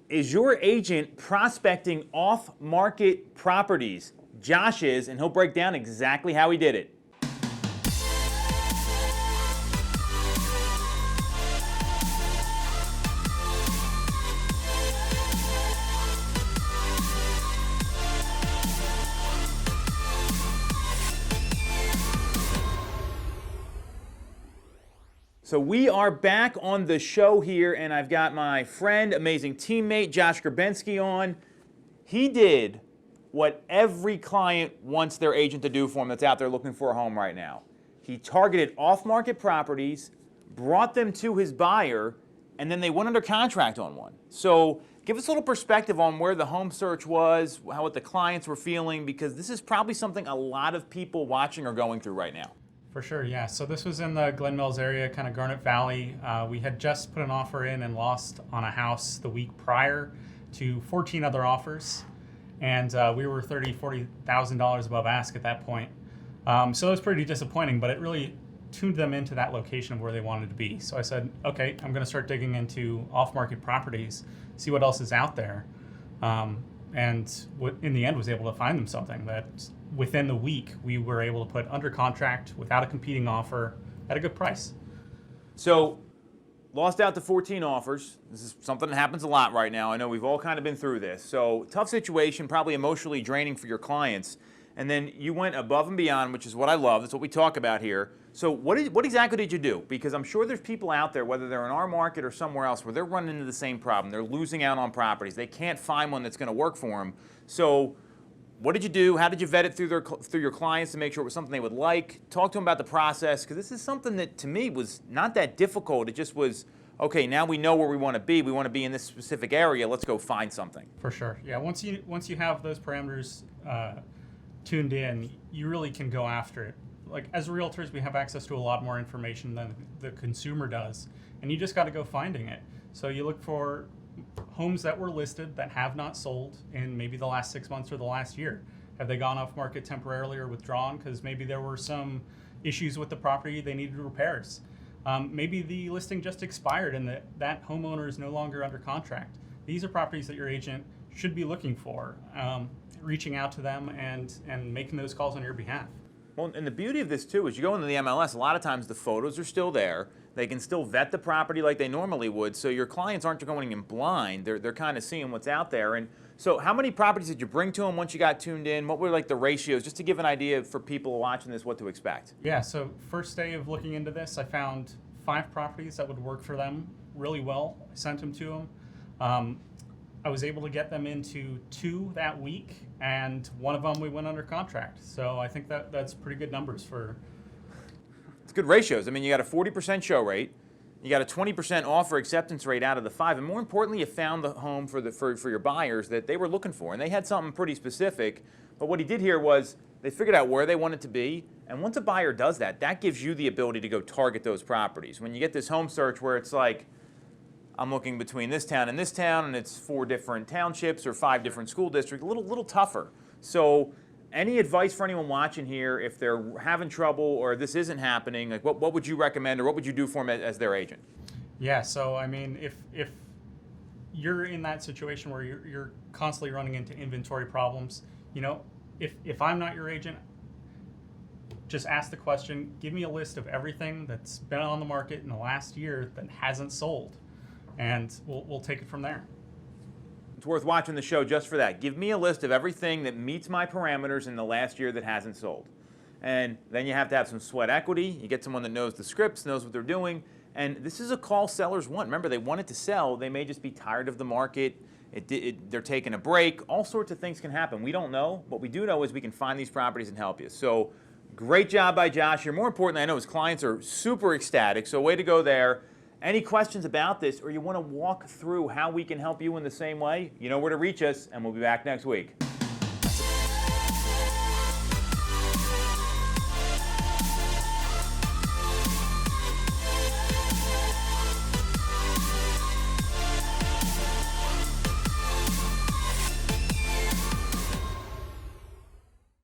is your agent prospecting off-market properties? Josh is, and he'll break down exactly how he did it. So we are back on the show here, and I've got my friend, amazing teammate, Josh Grubensky on. He did what every client wants their agent to do for them that's out there looking for a home right now. He targeted off-market properties, brought them to his buyer, and then they went under contract on one. So give us a little perspective on where the home search was, what the clients were feeling, because this is probably something a lot of people watching are going through right now. For sure, yeah. So this was in the Glen Mills area, kind of Garnet Valley. We had just put an offer in and lost on a house the week prior to 14 other offers. And we were $30,000, $40,000 above ask at that point. So it was pretty disappointing, but it really tuned them into that location of where they wanted to be. So I said, okay, I'm gonna start digging into off-market properties, see what else is out there. And in the end was able to find them something that within the week we were able to put under contract without a competing offer at a good price. So lost out to 14 offers. This is something that happens a lot right now. I know we've all kind of been through this. So tough situation, probably emotionally draining for your clients. And then you went above and beyond, which is what I love. That's what we talk about here. So what exactly did you do? Because I'm sure there's people out there, whether they're in our market or somewhere else, where they're running into the same problem. They're losing out on properties. They can't find one that's going to work for them. So what did you do? How did you vet it through your clients to make sure it was something they would like? Talk to them about the process, because this is something that to me was not that difficult. It just was, okay, now we know where we want to be. We want to be in this specific area. Let's go find something. For sure. Yeah, once you have those parameters tuned in, you really can go after it. Like as realtors, we have access to a lot more information than the consumer does, and you just got to go finding it. So you look for homes that were listed that have not sold in maybe the last 6 months or the last year. Have they gone off market temporarily or withdrawn because maybe there were some issues with the property, they needed repairs? Maybe the listing just expired and that homeowner is no longer under contract. These are properties that your agent should be looking for, reaching out to them and making those calls on your behalf. Well, and the beauty of this too is you go into the MLS, a lot of times the photos are still there. They can still vet the property like they normally would, so your clients aren't going in blind. They're kind of seeing what's out there. And so how many properties did you bring to them once you got tuned in? What were like the ratios, just to give an idea for people watching this what to expect? Yeah, so first day of looking into this, I found 5 properties that would work for them really well. I sent them to them. I was able to get them into 2 that week, and one of them we went under contract. So I think that's pretty good numbers for. It's good ratios. I mean, you got a 40% show rate, you got a 20% offer acceptance rate out of the 5, and more importantly, you found the home for your buyers that they were looking for, and they had something pretty specific. But what he did here was they figured out where they want it to be, and once a buyer does that, that gives you the ability to go target those properties. When you get this home search where it's like, I'm looking between this town and it's 4 different townships or 5 different school districts, a little tougher. So any advice for anyone watching here, if they're having trouble or this isn't happening, like what would you recommend or what would you do for them as their agent? Yeah, so I mean, if you're in that situation where you're constantly running into inventory problems, you know, if I'm not your agent, just ask the question, give me a list of everything that's been on the market in the last year that hasn't sold. And we'll take it from there. It's worth watching the show just for that. Give me a list of everything that meets my parameters in the last year that hasn't sold. And then you have to have some sweat equity. You get someone that knows the scripts, knows what they're doing. And this is a call sellers want. Remember, they want it to sell. They may just be tired of the market. They're taking a break. All sorts of things can happen. We don't know. What we do know is we can find these properties and help you. So great job by Josh here. More importantly, I know his clients are super ecstatic. So way to go there. Any questions about this, or you want to walk through how we can help you in the same way, you know where to reach us, and we'll be back next week.